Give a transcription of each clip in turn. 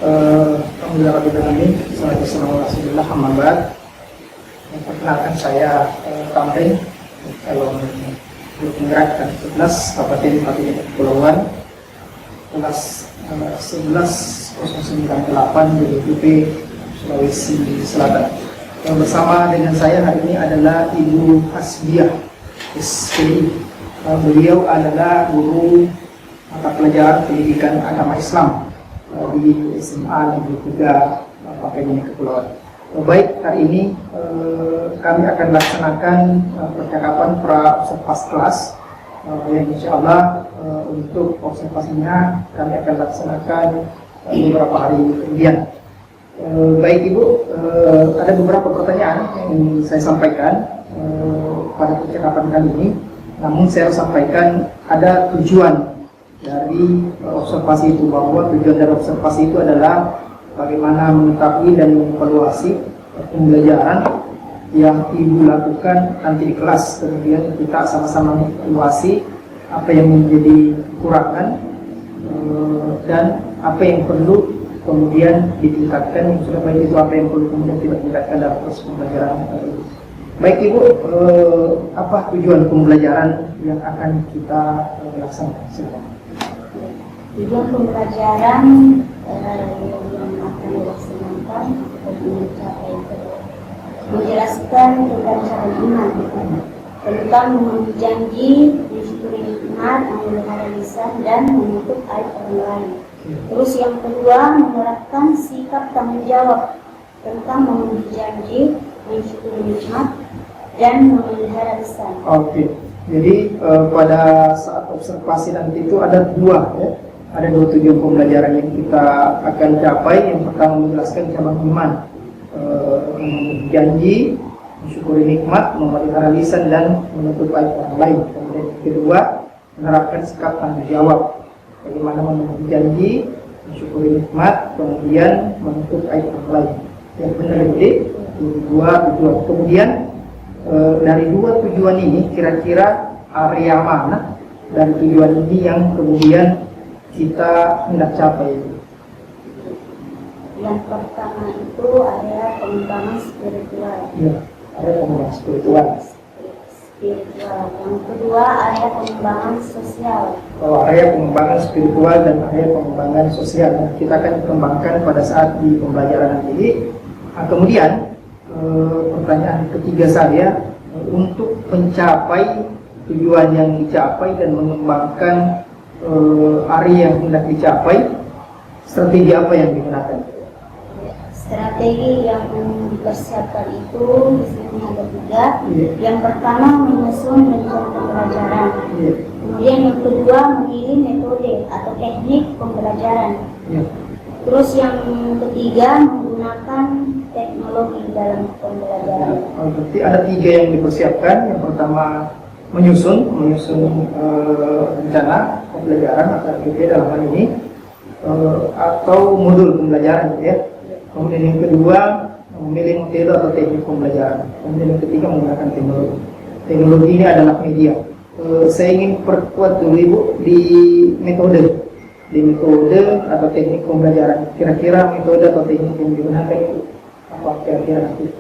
Alhamdulillah Rabbil Alamin, Alhamdulillah, Alhamdulillah. Perkenalkan saya Tamrin, calon Guru Penggerak dan 11 Kabupaten Kepulauan, kelas 11.098 BPP Sulawesi Selatan. Yang bersama dengan saya hari ini adalah Ibu Hasbiah SPI. Beliau adalah guru mata pelajaran pendidikan agama Islam di SMA Negeri 3 Bapaknya Kepulauan. Baik, hari ini kami akan laksanakan percakapan pra-observasi kelas yang insya Allah untuk observasinya kami akan laksanakan beberapa hari kemudian. Baik Ibu, ada beberapa pertanyaan yang saya sampaikan pada percakapan kali ini. Namun saya sampaikan ada tujuan dari observasi itu, bahwa tujuan dari observasi itu adalah bagaimana mengetahui dan mengevaluasi pembelajaran yang Ibu lakukan nanti di kelas. Kemudian kita sama-sama mengevaluasi apa yang menjadi kekurangan dan apa yang perlu kemudian ditingkatkan. Yang sudah baik itu apa yang perlu kemudian kita tingkatkan dalam proses pembelajaran itu. Baik Ibu, apa tujuan pembelajaran yang akan kita laksanakan? Silakan. Tujuan pembelajaran yang akan dilaksanakan mencapai menjelaskan tentang cara iman, tentang memenuhi janji, mensyukuri nikmat, memelihara lisan dan menutup aib orang lain. Terus yang kedua, menerapkan sikap tanggung jawab tentang memenuhi janji, mensyukuri nikmat dan memelihara lisan. Oke. Jadi pada saat observasi nanti itu ada dua tujuan pembelajaran yang kita akan capai. Yang pertama menjelaskan cabang iman, janji, mensyukuri nikmat, memelihara lisan dan menutup aib orang lain. Kemudian yang kedua menerapkan sikap tanggung jawab, bagaimana memenuhi janji, mensyukuri nikmat, kemudian menutup aib orang lain. Yang benar jadi dua tujuan. Kemudian dari dua tujuan ini kira-kira area mana dari tujuan ini yang kemudian kita hendak capai? Yang pertama itu area pengembangan spiritual. Ya, area pengembangan spiritual. Yang kedua area pengembangan sosial. Area pengembangan spiritual dan area pengembangan sosial kita akan kembangkan pada saat di pembelajaran nanti. Nah, kemudian pertanyaan ketiga saya, untuk mencapai tujuan yang dicapai dan mengembangkan area yang hendak dicapai, strategi apa yang digunakan? Strategi yang dipersiapkan itu di sini ada tiga. Yang pertama menyusun rencana pembelajaran. Kemudian yang kedua memilih metode atau teknik pembelajaran. Terus yang ketiga menggunakan teknologi dalam pembelajaran. Berarti ada tiga yang dipersiapkan. Yang pertama menyusun rencana pembelajaran atau RPP dalam hal ini atau modul pembelajaran, ya. Kemudian yang kedua memilih metode atau teknik pembelajaran. Kemudian yang ketiga menggunakan teknologi. Teknologi ini adalah media. Saya ingin perkuat dulu Ibu di metode atau teknik pembelajaran. Kira-kira metode atau teknik yang digunakan itu apa kira-kira nanti?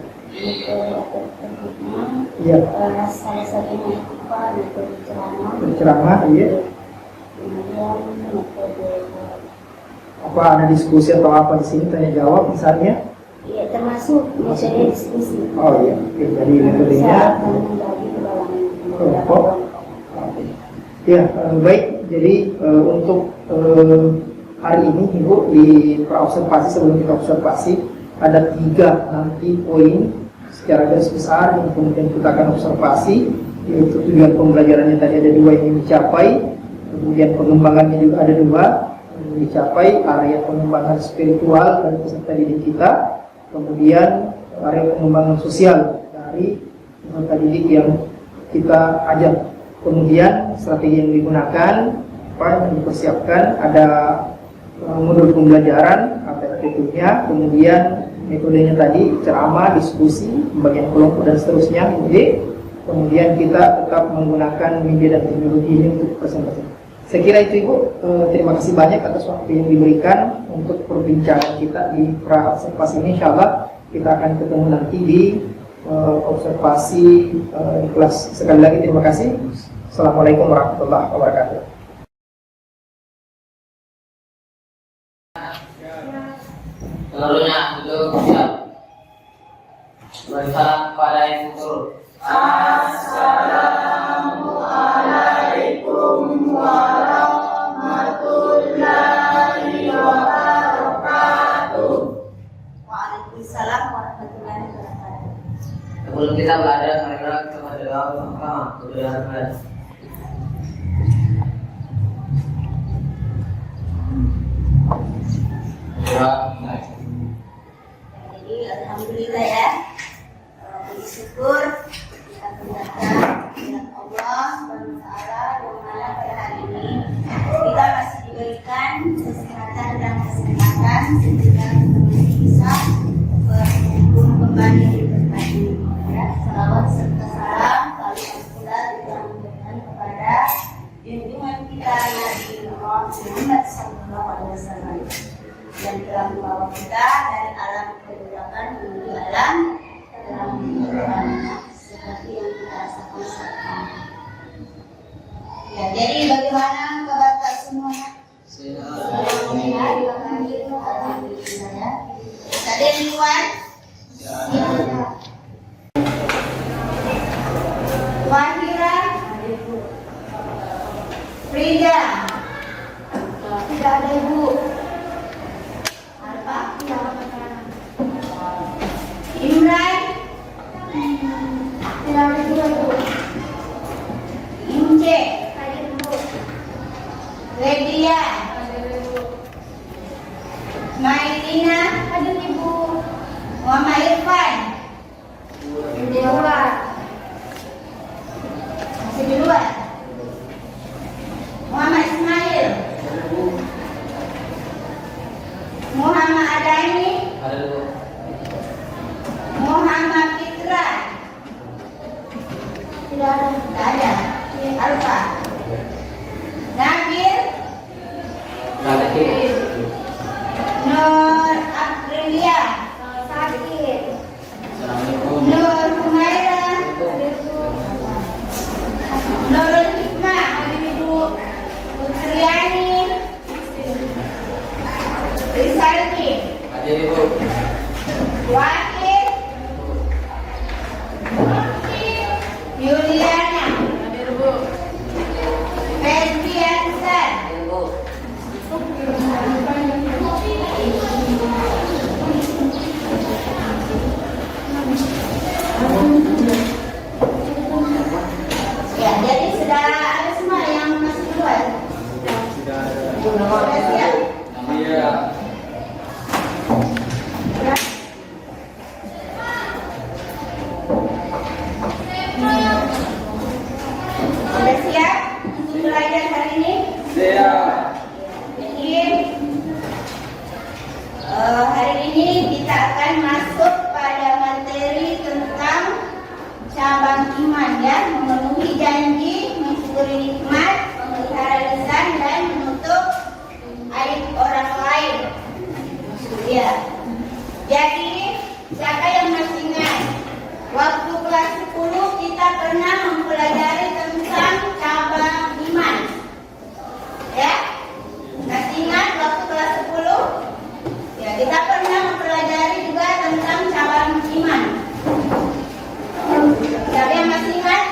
Iya. Salah satunya itu Pak, metode ceramah, iya. Kemudian metode Apa ada diskusi atau apa di sini, tanya jawab misalnya? Iya, termasuk metode diskusi. Oh iya, jadi metodenya kelompok. Ya, baik. Jadi untuk hari ini Ibu di pra-observasi, sebelum kita observasi ada tiga nanti poin secara garis besar yang kemudian kita akan observasi, yaitu tujuan pembelajarannya tadi ada dua yang dicapai, kemudian pengembangannya juga ada dua yang dicapai, area pengembangan spiritual dari peserta didik kita, kemudian area pengembangan sosial dari peserta didik yang kita ajak. Kemudian strategi yang digunakan, apa yang dipersiapkan, ada modul pembelajaran, APR-nya, kemudian metodenya tadi ceramah, diskusi, pembagian kelompok dan seterusnya. Jadi kemudian kita tetap menggunakan media dan teknologi ini untuk presentasi. Saya kira itu Ibu. Terima kasih banyak atas waktu yang diberikan untuk perbincangan kita di pra observasi ini. Insya Allah kita akan ketemu nanti di observasi di kelas. Sekali lagi terima kasih. Assalamualaikum warahmatullahi wabarakatuh. Seluruhnya duduk siap. Bersalam kepada yang turun. Assalamualaikum warahmatullahi wabarakatuh. Waalaikumsalam warahmatullahi wabarakatuh. Sebelum kita belajar, marilah kita berdoa bersama. Berdoa. Jadi alhamdulillah ya, puji syukur kita panjatkan kepada Allah SWT yang mana pada hari ini kita masih diberikan kesehatan dan kesempatan sehingga kita masih bisa berkumpul kembali di tempat ini. Ya, salawat serta salam kali pula kita memberikan kepada junjungan kita Nabi Muhammad SAW yang telah membawa kita dari alam kegelapan menuju alam terang seperti yang kita rasakan saat ini. Ya, jadi bagaimana kabar tak semuanya? Alhamdulillah ya. Ada yang luar? Wahira? Frida? Tidak ada ibu. Imran, tidak ada juga Bu. Ince, ada Bu. Ledia, ada Bu. Mailina, ada Ibu. Muhammad Irfan, di luar. Masih di luar. Muhammad Ismail, Muhammad Adani, Muhammad Fitra, tidak ada. Alfa, Nabil, Nur Aprilia, sakit. Nur Humaira, Nurul Hikmah, Putriani, Rizaldi, Wakil, Yuliana, Febriansan, ya, jadi sudah ada semua yang masih keluar. Sudah siap? Iya. Sudah siap untuk belajar hari ini? Siap. Jadi hari ini kita akan masuk pada materi tentang cabang iman ya, memenuhi janji, mensyukuri nikmat, memelihara lisan dan menutup aib orang lain. Ya. Jadi siapa yang masih ingat waktu kelas 10 kita pernah mempelajari tentang cabang iman. Ya? Masih ingat waktu kelas 10? Ya, kita pernah mempelajari juga tentang cabang iman. Siapa yang masih ingat?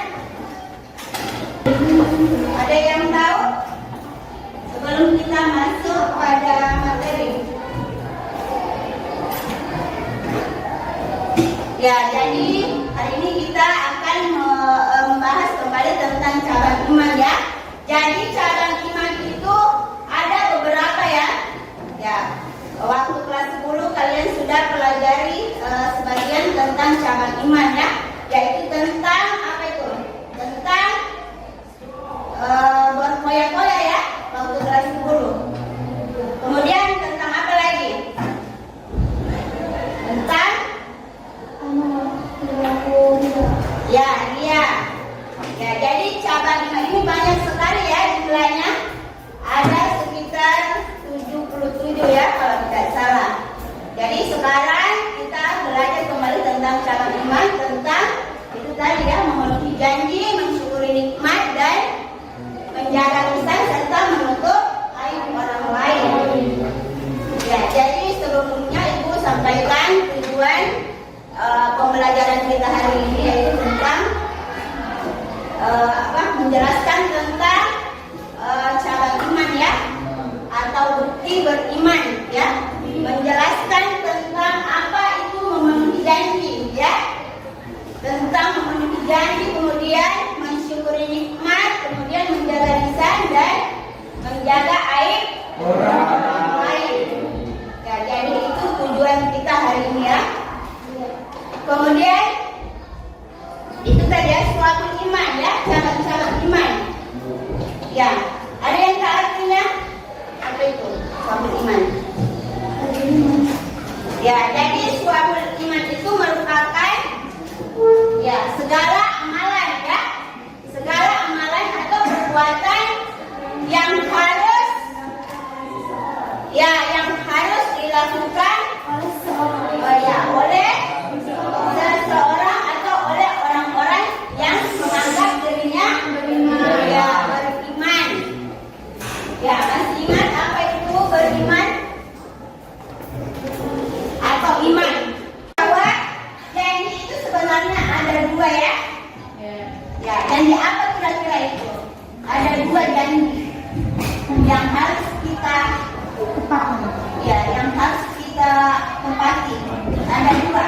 Ada yang tahu? Sebelum kita masuk pada materi. Ya, jadi hari ini kita akan membahas kembali tentang cabang iman ya. Jadi cabang iman itu ada beberapa ya. Ya, waktu kelas 10 kalian sudah pelajari sebagian tentang cabang iman ya. Yaitu tentang apa itu? Tentang berfoya-foya ya, waktu kelas 10. Kemudian tentang apa lagi? Tentang ya, iya. Ya, jadi cabang iman ini banyak sekali ya jumlahnya. sekarang kita belajar kembali tentang syarat iman, tentang itu tadi ya, memenuhi janji, mensyukuri nikmat dan menjaga lisan serta menutup aib orang lain. Ya, jadi sebelumnya Ibu sampaikan tujuan pembelajaran kita hari ini, yaitu tentang menjelaskan tentang syarat iman ya, atau bukti beriman ya, menjelaskan tentang apa itu memenuhi janji ya, tentang memenuhi janji, kemudian mensyukuri nikmat, kemudian menjaga lisan dan menjaga aib orang lain. Ya, jadi itu tujuan kita hari ini ya. Kemudian itu tadi ya, suatu iman ya, syarat-syarat iman. Ya, ada yang tak artinya? Apa itu suatu iman? Ya, jadi suatu iman itu merupakan ya segala amalan ya, segala amalan atau perbuatan yang harus dilakukan oleh seseorang atau oleh orang-orang yang menganggap dirinya beriman. Ya, masih ingat apa itu beriman atau iman? Bahwa janji itu sebenarnya ada dua ya. Ya, janji apa kira-kira itu? Ada dua janji yang harus kita tepati. Ya, yang harus kita tepati. Ada dua.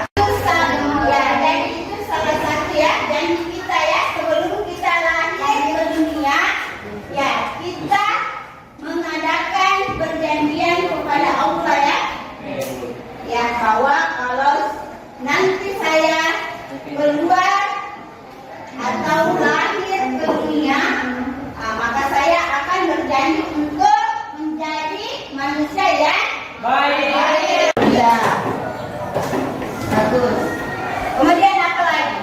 Ya, janji itu salah satu ya, janji kita ya, sebelum kita lahir ke dunia, ya kita mengadakan perjanjian kepada Allah ya. Ya, bahwa kalau nanti saya keluar atau lahir ke dunia, maka saya akan berjanji untuk menjadi manusia yang baik. Ya, bagus. Kemudian apa lagi?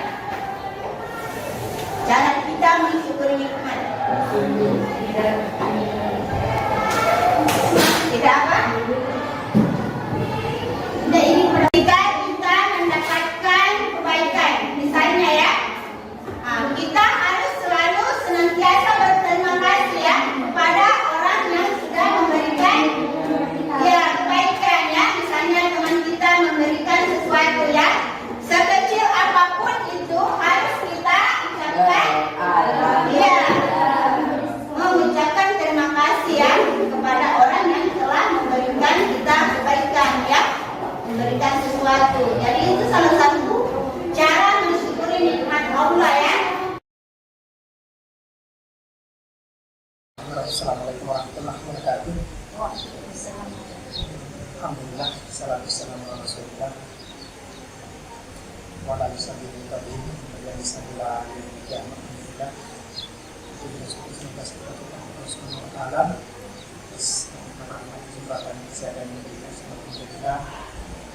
Cara kita mensyukuri nikmat. Tidak apa? Tidak, ini ketika kita mendapatkan kebaikan, misalnya ya, kita harus selalu senantiasa berterima kasih ya kepada orang yang sudah memberikan ya kebaikan ya. Misalnya teman kita memberikan sesuatu ya, sekecil apapun itu harus kita ucapkan ya, mengucapkan terima kasih ya kepada orang yang telah memberikan kita kebaikan ya, memberikan sesuatu. Jadi itu salah satu cara mensyukuri nikmat Allah ya. Assalamualaikum warahmatullahi wabarakatuh. Alhamdulillah, salatu wassalamu ala Rasulillah wa ala alihi wa sahbihi wa sallam. Alhamdulillah. Semoga Allah Subhanahu wa taala kesempatan kesehatan kita semakin jaga,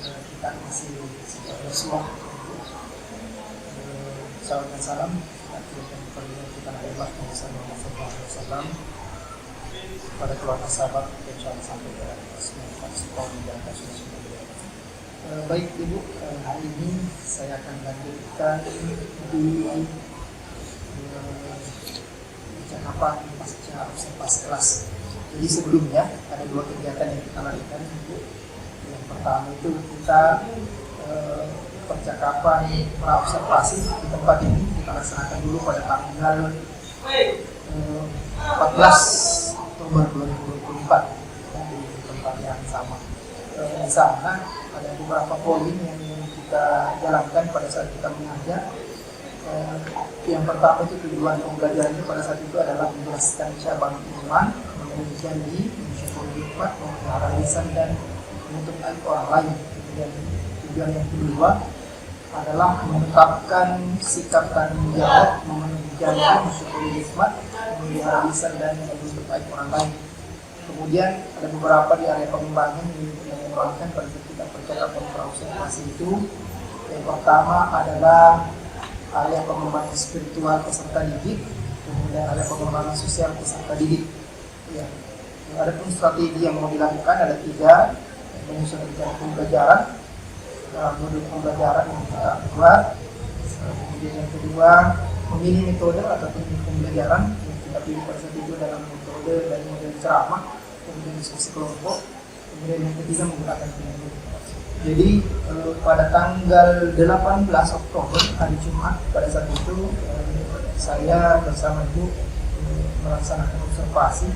kita masih bersuah. Salam dan salam kita hebat Muhammad sallallahu alaihi wasallam pada keluarga sahabat dan sampai ke semua dan kasus. Baik Ibu, hari ini saya akan lanjutkan di percakapan pasca observasi kelas. Jadi sebelumnya ada dua kegiatan yang kita lakukan. Yang pertama itu kita percakapan praobservasi di tempat ini kita laksanakan dulu pada tanggal 14 Oktober 2024 di tempat yang sama. Di sana ada beberapa poin yang kita jalankan pada saat kita mengajar. Yang pertama itu tujuan pembelajarannya pada saat itu adalah menjelaskan cabang iman, memenuhi janji, mensyukuri nikmat, memelihara lisan dan menutup aib orang lain. Kemudian tujuan yang kedua adalah menetapkan sikap tanggung jawab, memenuhi janji, mensyukuri nikmat, memelihara lisan dan menutup aib orang lain. Kemudian ada beberapa di area pengembangan yang mengembangkan pada saat kita percakapan praobservasi itu. Yang pertama adalah area pengembangan spiritual peserta didik, kemudian area pengembangan sosial peserta didik. Ya. Ada pun strategi yang mau dilakukan ada 3, menyusun rencana pembelajaran, modul pembelajaran yang kita buat. Kemudian yang kedua, memilih metode atau teknik pembelajaran yang kita pilih pada saat itu dalam metode dan model ceramah, kemudian diskusi kelompok. Kemudian yang ketiga, menggunakan video. Jadi pada tanggal 18 Oktober hari Jumat pada saat itu saya bersama Ibu melaksanakan observasi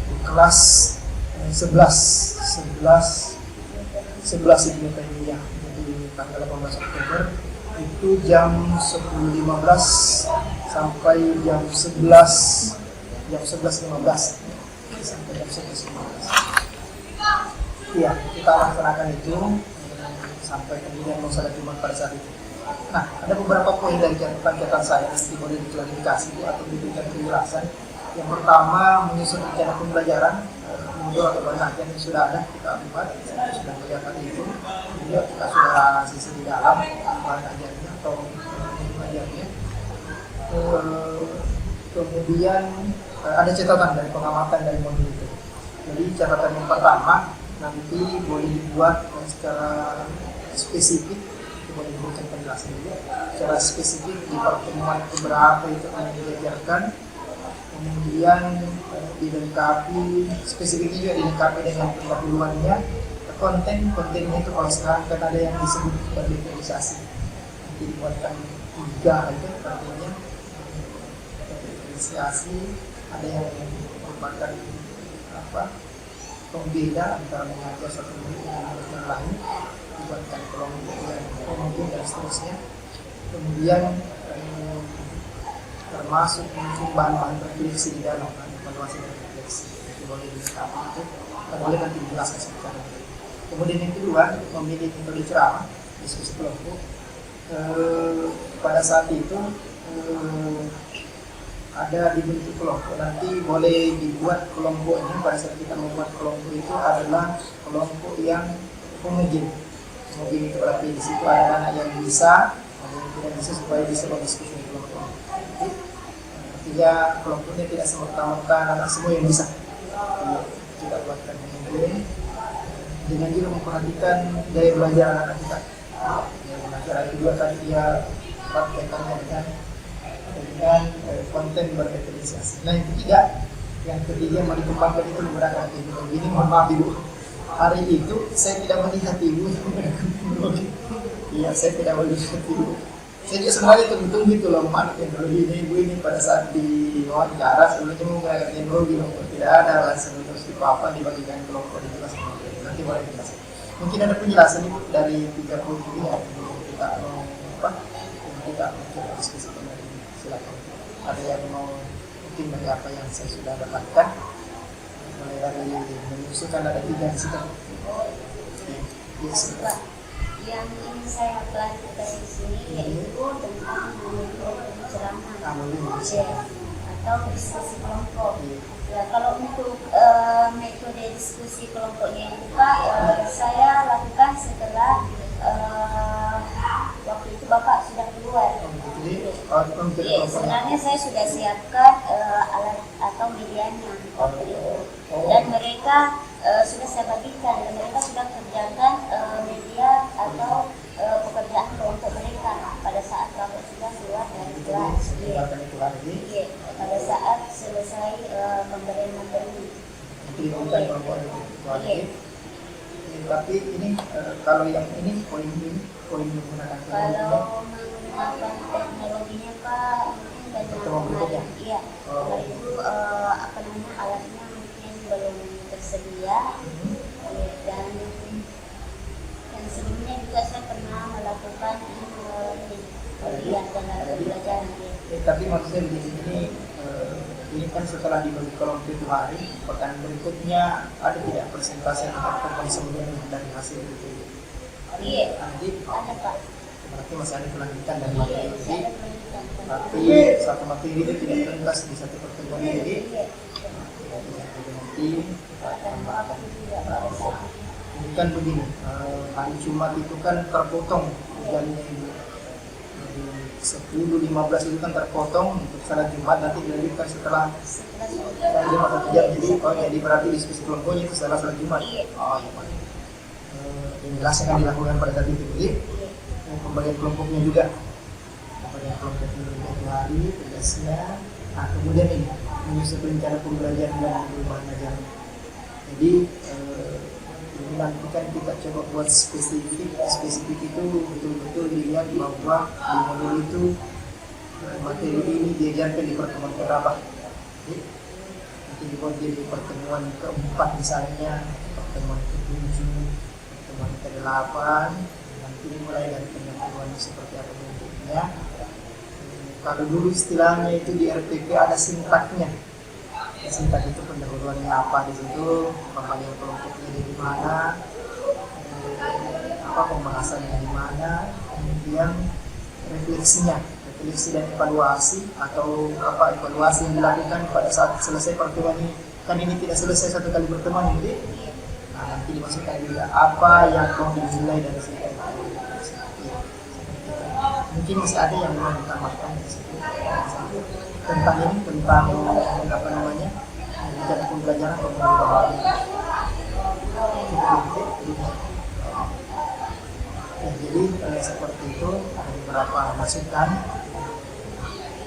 di kelas 11 Ibnu Taimiyah. Jadi tanggal 18 Oktober itu jam 10.15 sampai jam 11.15 sampai jam 11.15. Iya, kita laksanakan itu sampai kemudian mau salat Jumat pada saat itu. Nah, ada beberapa poin dari catatan saya nanti boleh diklarifikasi atau diberikan penjelasan. Yang pertama, menyusun rencana pembelajaran modul atau penelitian yang sudah ada kita buat, sudah melihat tadi itu. Juga kita sudah sisi di dalam bahan ajarnya atau ajarnya. Kemudian ada catatan dari pengamatan dari modul itu. Jadi catatan yang pertama nanti boleh dibuat secara spesifik, boleh diberikan penjelasan juga secara spesifik di pertemuan keberapa itu akan diajarkan, kemudian dilengkapi spesifiknya juga dilengkapi dengan pendahuluannya, kontennya itu kalau sekarang kan ada yang disebut kategorisasi, nanti dibuatkan 3 itu artinya kategorisasi, ada yang merupakan pembeda antara mengajar satu murid dengan murid yang lain, dibuatkan kelompok yang homogen dan seterusnya. Kemudian termasuk mungkin bahan-bahan refleksi di dalam evaluasi dan refleksi itu boleh dilengkapi itu, kita boleh nanti dijelaskan secara detail. Kemudian yang kedua, memilih metode ceramah diskusi kelompok. Pada saat itu ada dibentuk kelompok, nanti boleh dibuat kelompoknya. Pada saat kita membuat kelompok itu adalah kelompok yang homogen itu berarti di situ ada anak yang bisa, ada yang tidak bisa supaya bisa berdiskusi di kelompok. Jadi artinya kelompoknya tidak serta-merta anak semua yang bisa. Kita buatkan homogen dengan juga memperhatikan daya belajar anak kita. Daya belajar itu juga tadi dia praktekannya dengan konten berkategorisasi. Nah yang ketiga mau dikembangkan itu menggunakan teknologi. Ini mohon maaf Ibu, hari itu saya tidak melihat Ibu menggunakan teknologi. Iya, saya tidak melihat Ibu. Saya juga sebenarnya tunggu-tunggu itu loh mana teknologi ini Ibu ini pada saat di wawancara sebelumnya menggunakan teknologi, tidak ada langsung terus di apa dibagikan kelompok di kelas. Nanti boleh dijelaskan. Mungkin ada penjelasan Ibu dari 3 poin ini yang kita mau kita diskusikan. Silakan. Ada yang mau mungkin dari apa yang saya sudah dapatkan, mulai dari mengusulkan ada 3 sikap. Yes. Yang ingin saya pelajari di sini yaitu tentang metode ceramah atau diskusi kelompok. Ya, kalau untuk metode diskusi kelompoknya itu Pak, saya lakukan setelah waktu itu Bapak sudah keluar. Sebenarnya saya sudah siapkan alat atau medianya waktu itu, dan mereka sudah saya bagikan dan mereka sudah kerjakan media atau pekerjaan kelompok mereka pada saat Bapak sudah keluar dari kelas. Iya, pada saat selesai pemberian materi. Tapi ini kalau yang ini poin menggunakan kalau menggunakan teknologinya Pak, mungkin iya, kalau itu alatnya mungkin belum tersedia. Dan sebelumnya juga saya pernah melakukan ujian dan belajar. Tapi maksudnya begini, ini kan setelah dibagi kelompok itu hari, pekan berikutnya ada tidak presentasi atau pertemuan sebelumnya dari hasil itu? Iya, nanti ada Pak. Berarti masih ada kelanjutan dari materi ini. Tapi satu materi itu tidak terlintas di satu pertemuan ini. Nanti bukan begini. Hari Jumat itu kan terpotong jamnya ini. 10.15 itu kan terpotong untuk salat Jumat, nanti dilanjutkan setelah Jumat 1 jam. Jadi berarti diskusi kelompoknya itu setelah salat Jumat. Oh iya Pak. Yang jelas akan dilakukan pada saat itu. Jadi, pembagian kelompoknya juga. Pembagian kelompok itu hari, tugasnya. Nah, kemudian ini menyusun rencana pembelajaran dan perubahan ajaran. Jadi nanti kan kita coba buat spesifik itu betul-betul dilihat bahwa di modul itu materi ini diajarkan di pertemuan berapa. Jadi nanti dibuat jadi pertemuan keempat misalnya, pertemuan ketujuh, pertemuan ke-8, nanti mulai dari pendahuluan seperti apa bentuknya. Kalau dulu istilahnya itu di RPP ada sintaknya. Sintak itu pendahuluannya apa di situ, pembagian kelompoknya di mana, apa pembahasannya di mana, kemudian refleksi dan evaluasi atau apa evaluasi yang dilakukan pada saat selesai pertemuan ini. Kan ini tidak selesai satu kali pertemuan ini, nanti dimasukkan juga apa yang mau dinilai dari situ. Mungkin masih ada yang mau ditambahkan di situ tentang ini, tentang apa namanya, rencana pembelajaran pembelajaran. Ya, jadi seperti itu ada beberapa masukan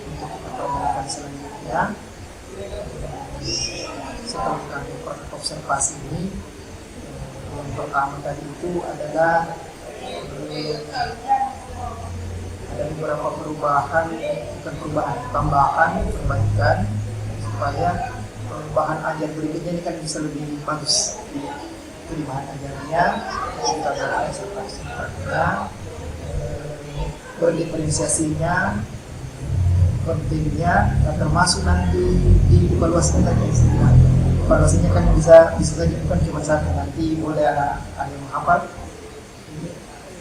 untuk kita perbaiki selanjutnya. Setelah kami observasi ini, yang pertama tadi itu adalah ada beberapa perubahan, bukan perubahan, tambahan, perbaikan supaya bahan ajar berikutnya ini kan bisa lebih bagus. Itu di bahan ajarnya kita observasinya, berdiferensiasinya, kontennya, dan termasuk nanti di evaluasinya tadi istilah. Evaluasinya kan bisa saja bukan cuma satu, nanti boleh ada yang menghafal,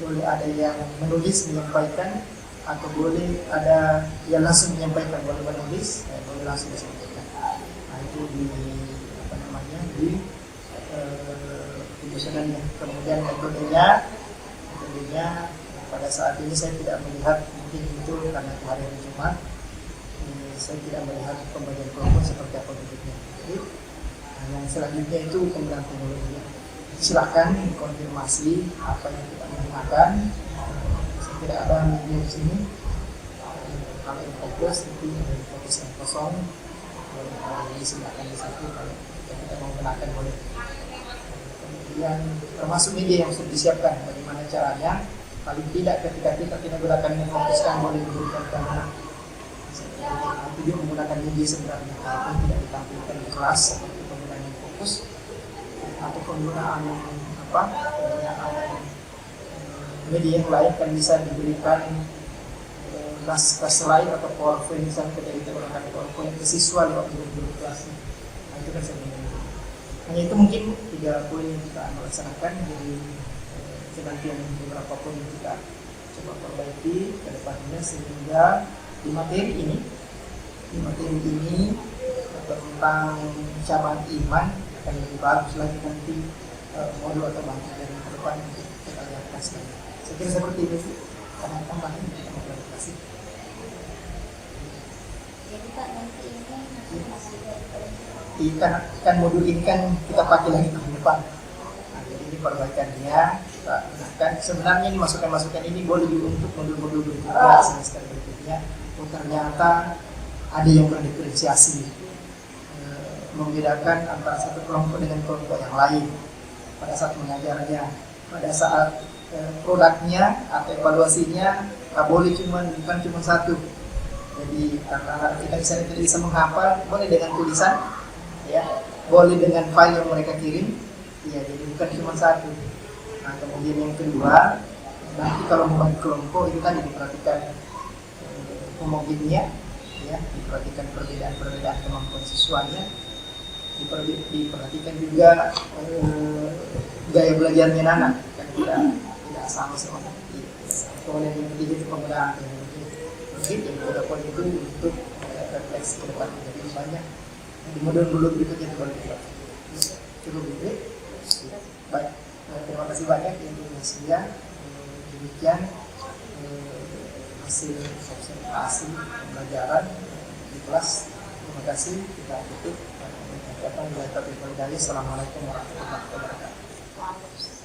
boleh ada yang menulis menyampaikan, atau boleh ada yang langsung menyampaikan, boleh menulis, boleh langsung disampaikan. Nah itu di apa namanya di penyusunannya. Kemudian metodenya pada saat ini saya tidak melihat, mungkin itu karena hari Jumat, saya tidak melihat pembagian kelompok seperti apa bentuknya. Jadi yang selanjutnya itu penggunaan teknologi. Silakan konfirmasi apa yang kita gunakan. Tidak ada media di sini. Kalau yang fokus itu dari fokus yang kosong, boleh silakan di situ. Kalau kita mau gunakan boleh. Kemudian termasuk media yang sudah disiapkan. Bagaimana caranya? Paling tidak ketika kita tidak gunakan memfokuskan boleh diberikan kamera. Nanti dia menggunakan media sebenarnya. Kalau tidak ditampilkan di kelas seperti penggunaan yang fokus atau penggunaan apa? Penggunaan media yang lain kan bisa diberikan kelas lain atau PowerPoint misalnya ketika kita gunakan PowerPoint ke siswa lewat guru kelasnya. Nah itu kan sebenarnya. Hanya itu mungkin 3 poin yang kita laksanakan, jadi nanti yang beberapa poin kita coba perbaiki ke depannya sehingga di materi ini tentang cabang iman akan lebih bagus lagi nanti modul atau bahan dari ke depan kita lihat sekali. Saya kira seperti itu sih. Karena tambahan kita mau klarifikasi. Jadi Pak, nanti ini masih kan modul ini kan kita pakai lagi tahun depan. Nah, jadi ini perbaikannya kita gunakan. Sebenarnya ini masukan-masukan ini boleh untuk modul-modul berikutnya, semester berikutnya. Ternyata ada yang berdiferensiasi, membedakan antara satu kelompok dengan kelompok yang lain pada saat mengajarnya, pada saat produknya atau evaluasinya boleh bukan cuma satu. Jadi karena kita misalnya tidak bisa menghafal, boleh dengan tulisan, ya, boleh dengan file yang mereka kirim, ya, jadi bukan cuma satu. Nah kemudian yang kedua, nanti kalau membagi kelompok itu tadi diperhatikan homogennya, ya, diperhatikan perbedaan kemampuan siswanya, diperhatikan juga gaya belajarnya anak, kan tidak sama seperti kemudian yang ketiga itu penggunaan teknologi. Mungkin yang ketiga poin itu untuk refleksi ke depan jadi banyak di modul-modul berikutnya boleh kita cukup ini. Baik, terima kasih banyak yang Indonesia. Demikian hasil observasi pembelajaran di kelas. Terima kasih, kita tutup. Assalamualaikum warahmatullahi wabarakatuh.